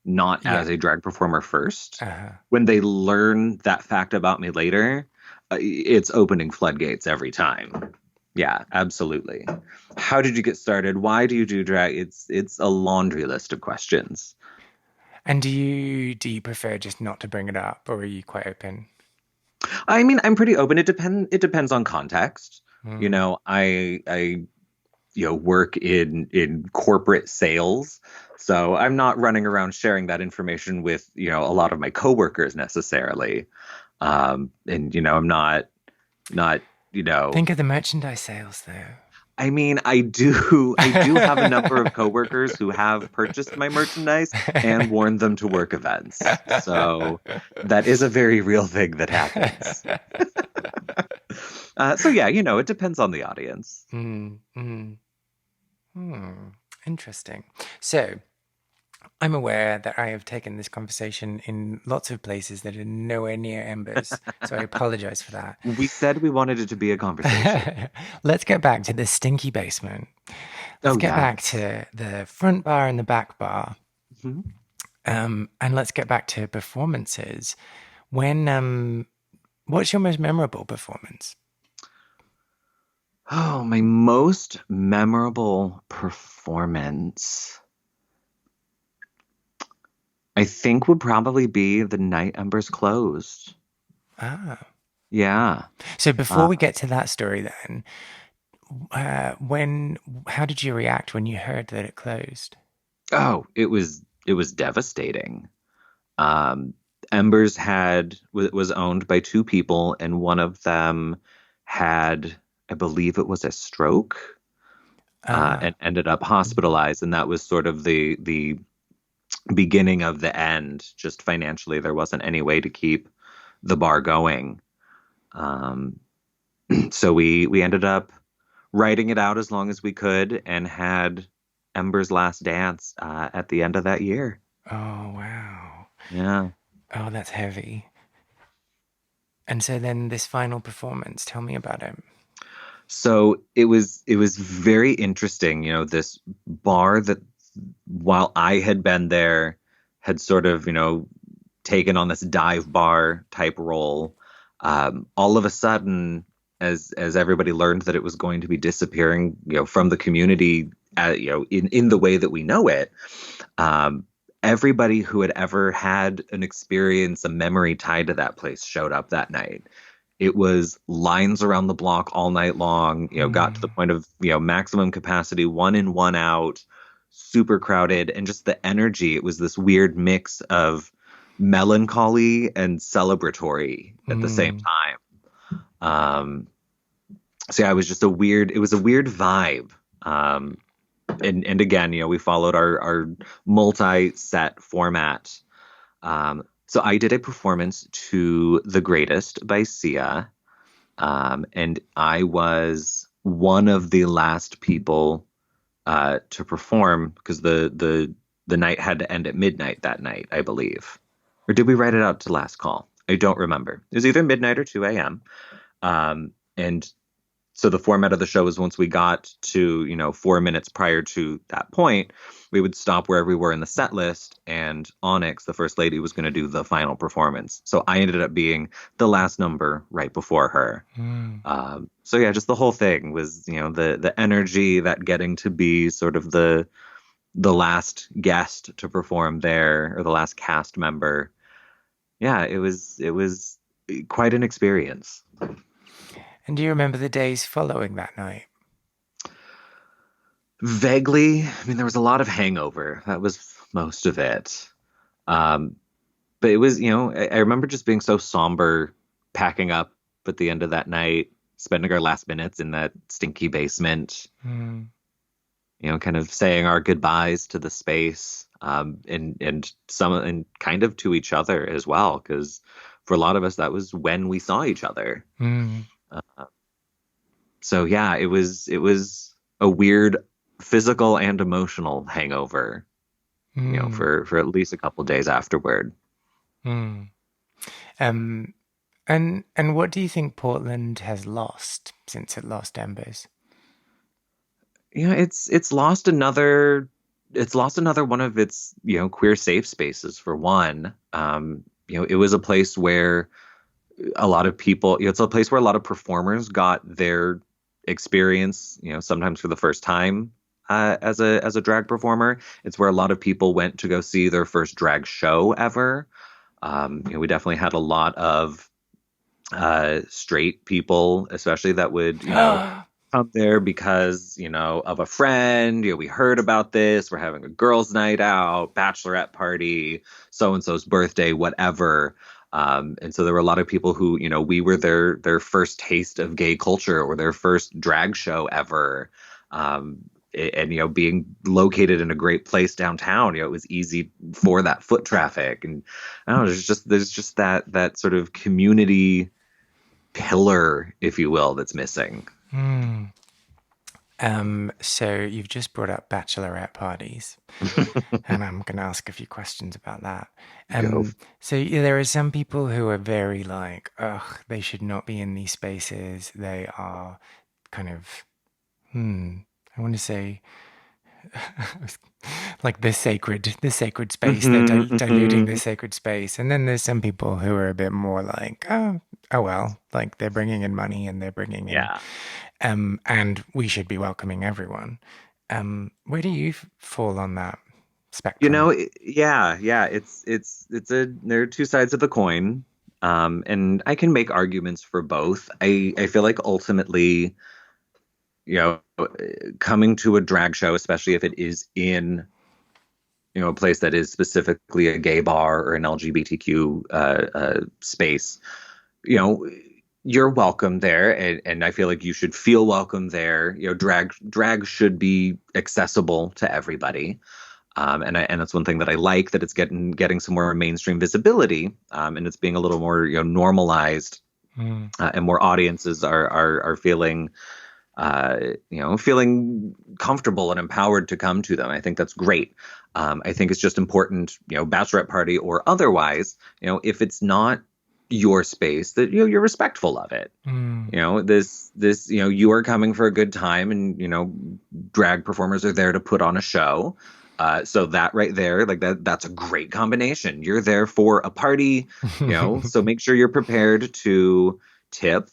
not Yeah. as a drag performer first, Uh-huh. when they learn that fact about me later, it's opening floodgates every time. Yeah, absolutely. How did you get started? Why do you do drag? It's a laundry list of questions. And do you prefer just not to bring it up, or are you quite open? I mean, I'm pretty open. It depends on context. Mm. I work in corporate sales, so I'm not running around sharing that information with a lot of my coworkers necessarily. And I'm not Think of the merchandise sales, though. I mean, I do have a number of coworkers who have purchased my merchandise and worn them to work events. So that is a very real thing that happens. So yeah, it depends on the audience. Mm, mm, hmm. Interesting. So, I'm aware that I have taken this conversation in lots of places that are nowhere near Embers, so I apologize for that. We said we wanted it to be a conversation. Let's get back to the stinky basement. Let's Oh get yeah. back to the front bar and the back bar. Mhm. And let's get back to performances. What's your most memorable performance? Oh, my most memorable performance, I think, would probably be the night Embers closed. Ah. Yeah. So before we get to that story then, how did you react when you heard that it closed? Oh, it was devastating. Um, Embers was owned by two people, and one of them had, I believe it was a stroke, Ah. and ended up hospitalized, and that was sort of the beginning of the end. Just financially, there wasn't any way to keep the bar going. Um, so we ended up writing it out as long as we could and had Ember's last dance at the end of that year. Oh, wow. Yeah. Oh, that's heavy. And so then this final performance, tell me about it. So it was very interesting, this bar that while I had been there had sort of, taken on this dive bar type role. All of a sudden, as everybody learned that it was going to be disappearing, from the community, in the way that we know it, everybody who had ever had an experience, a memory tied to that place showed up that night. It was lines around the block all night long, got to the point of, maximum capacity, one in, one out, super crowded, and just the energy. It was this weird mix of melancholy and celebratory at the same time. So yeah, it was a weird vibe. And again, we followed our multi-set format. So I did a performance to The Greatest by Sia, and I was one of the last people to perform because the night had to end at midnight that night, I believe. Or did we write it out to last call? I don't remember. It was either midnight or 2 a.m. And so the format of the show was once we got to, 4 minutes prior to that point, we would stop wherever we were in the set list, and Onyx, the first lady, was going to do the final performance. So I ended up being the last number right before her. So yeah, just the whole thing was, the energy, that getting to be sort of the last guest to perform there, or the last cast member. Yeah, it was quite an experience. And do you remember the days following that night? Vaguely. I mean, there was a lot of hangover. That was most of it. Um, but it was, I remember just being so somber, packing up at the end of that night, spending our last minutes in that stinky basement, kind of saying our goodbyes to the space, and kind of to each other as well, because for a lot of us, that was when we saw each other. So yeah, it was a weird physical and emotional hangover, for at least a couple days afterward. And what do you think Portland has lost since it lost Embers? It's lost another one of its, queer safe spaces, for one. It was a place where a lot of people, it's a place where a lot of performers got their experience, sometimes for the first time, as a drag performer. It's where a lot of people went to go see their first drag show ever. We definitely had a lot of straight people, especially, that would, come there because, of a friend. We heard about this. We're having a girls' night out, bachelorette party, so and so's birthday, whatever. And so there were a lot of people who, we were their first taste of gay culture, or their first drag show ever. And being located in a great place downtown, it was easy for that foot traffic. And I don't know, there's just that sort of community pillar, if you will, that's missing. So you've just brought up bachelorette parties, and I'm going to ask a few questions about that. So there are some people who are very like, ugh, they should not be in these spaces. They are kind of, I want to say, like the sacred space. They're diluting the sacred space. And then there's some people who are a bit more like, oh well, like they're bringing in money and they're bringing in, and we should be welcoming everyone. Where do you fall on that spectrum? There are two sides of the coin. And I can make arguments for both. I feel like ultimately, coming to a drag show, especially if it is in, a place that is specifically a gay bar or an LGBTQ space, you're welcome there, and I feel like you should feel welcome there. Drag should be accessible to everybody, and that's one thing that I like, that it's getting some more mainstream visibility, and it's being a little more normalized, and more audiences are feeling. Feeling comfortable and empowered to come to them. I think that's great. I think it's just important, bachelorette party or otherwise, if it's not your space, that, you're respectful of it. This, you are coming for a good time, and, drag performers are there to put on a show. So that right there, like that's a great combination. You're there for a party, so make sure you're prepared to tip.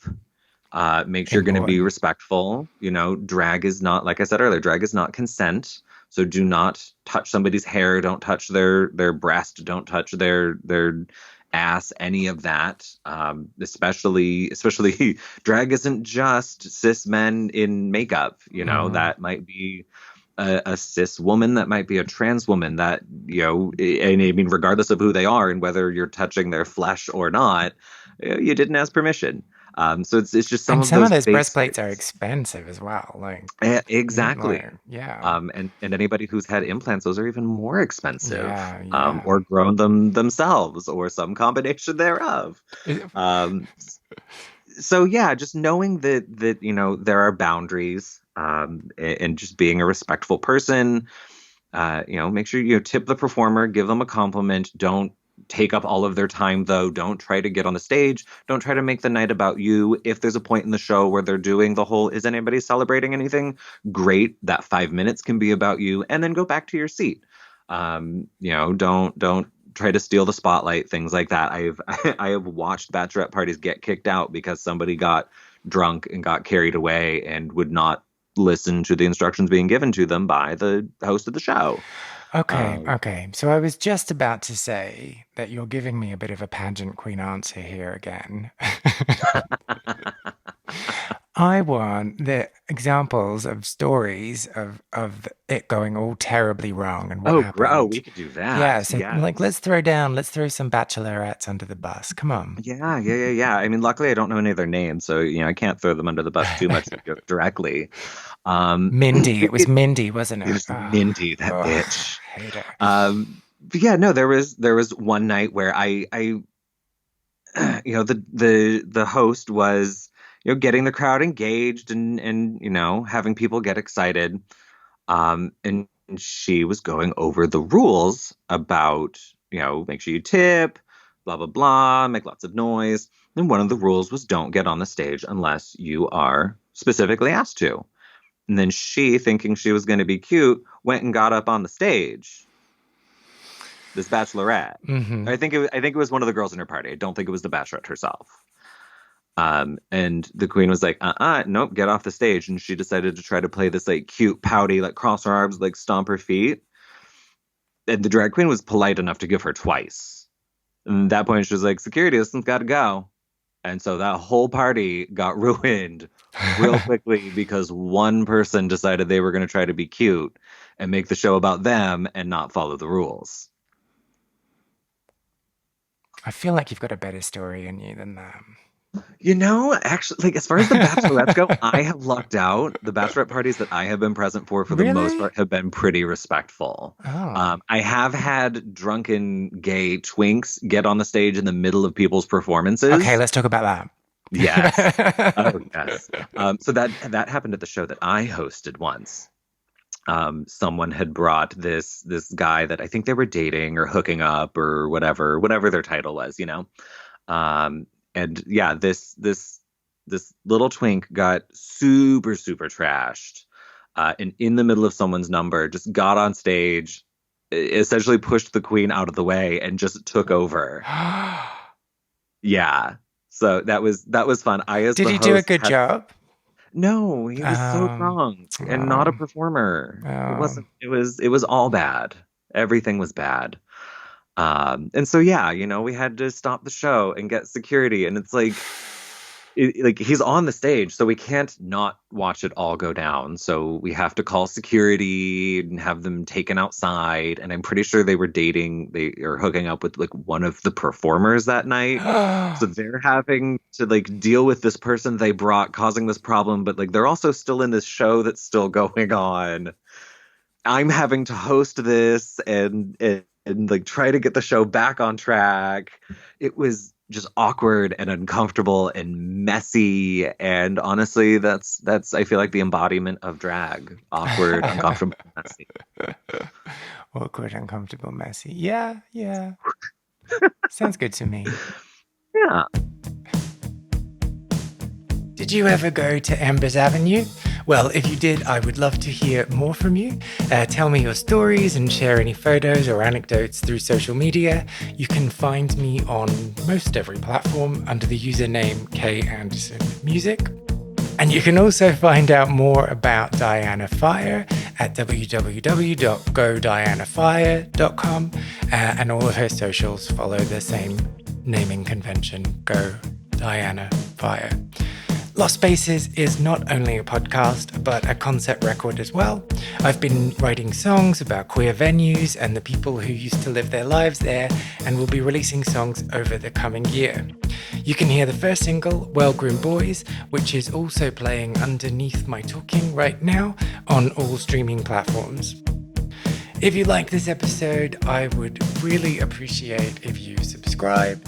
Make sure you're going to be respectful. Drag is not, like I said earlier, drag is not consent. So do not touch somebody's hair. Don't touch their breast. Don't touch their ass. Any of that. Especially drag isn't just cis men in makeup. That might be a cis woman. That might be a trans woman. That and I mean, regardless of who they are and whether you're touching their flesh or not, you didn't ask permission. So it's just some And of some of those those breastplates are basics. expensive as well. Exactly. Yeah. And anybody who's had implants, those are even more expensive, Yeah, yeah. or grown them themselves, or some combination thereof. Um, so yeah, just knowing that there are boundaries, and just being a respectful person. Make sure you tip the performer, give them a compliment. Don't take up all of their time, though. Don't try to get on the stage. Don't try to make the night about you. If there's a point in the show where they're doing the whole, is anybody celebrating anything? Great. That 5 minutes can be about you, and then go back to your seat. Don't try to steal the spotlight, things like that. I have watched bachelorette parties get kicked out because somebody got drunk and got carried away and would not listen to the instructions being given to them by the host of the show. Okay. So I was just about to say that you're giving me a bit of a pageant queen answer here again. I want the examples of stories of it going all terribly wrong and what We happened. could do that. Yeah, so Yes. let's throw some bachelorettes under the bus. Come on. Yeah. I mean, luckily I don't know any of their names, so I can't throw them under the bus too much directly. Mindy, it was Mindy, wasn't It it? was Mindy, that bitch. Hate her. But yeah, no, there was one night where I the host was getting the crowd engaged and having people get excited, and she was going over the rules about make sure you tip, blah blah blah, make lots of noise, and one of the rules was don't get on the stage unless you are specifically asked to. And then she, thinking she was going to be cute, went and got up on the stage. This bachelorette. Mm-hmm. I think it was one of the girls in her party. I don't think it was the bachelorette herself. And the queen was like, nope, get off the stage. And she decided to try to play this like cute, pouty, like cross her arms, like stomp her feet. And the drag queen was polite enough to give her twice. And at that point, she was like, security, this one's got to go. And so that whole party got ruined real quickly because one person decided they were going to try to be cute and make the show about them and not follow the rules. I feel like you've got a better story in you than that. Actually, like as far as the bachelorettes go, I have lucked out. The bachelorette parties that I have been present for the most part, have been pretty respectful. Oh. I have had drunken gay twinks get on the stage in the middle of people's performances. Okay, let's talk about that. Yes. Oh, yes. So that happened at the show that I hosted once. Someone had brought this guy that I think they were dating or hooking up or whatever their title was, and yeah, this little twink got super, super trashed, and in the middle of someone's number, just got on stage, essentially pushed the queen out of the way, and just took over. Yeah, so that was fun. Did he do a good job? No, he was so drunk and not a performer. It wasn't. It was all bad. Everything was bad. And so, yeah, we had to stop the show and get security. And it's like he's on the stage, so we can't not watch it all go down. So we have to call security and have them taken outside. And I'm pretty sure they were dating. They are hooking up with like one of the performers that night. So they're having to like deal with this person they brought causing this problem. But like they're also still in this show that's still going on. I'm having to host this and like try to get the show back on track. It was just awkward and uncomfortable and messy. And honestly, that's I feel like the embodiment of drag. Awkward, uncomfortable, messy. Awkward, uncomfortable, messy. Yeah. Sounds good to me. Yeah. Did you ever go to Embers Avenue? Well, if you did, I would love to hear more from you. Tell me your stories and share any photos or anecdotes through social media. You can find me on most every platform under the username KAndersonMusic. And you can also find out more about Diana Fire at www.godianafire.com, and all of her socials follow the same naming convention, Go Diana Fire. Lost Spaces is not only a podcast, but a concept record as well. I've been writing songs about queer venues and the people who used to live their lives there, and will be releasing songs over the coming year. You can hear the first single, Well Groomed Boys, which is also playing underneath my talking right now on all streaming platforms. If you like this episode, I would really appreciate if you subscribe,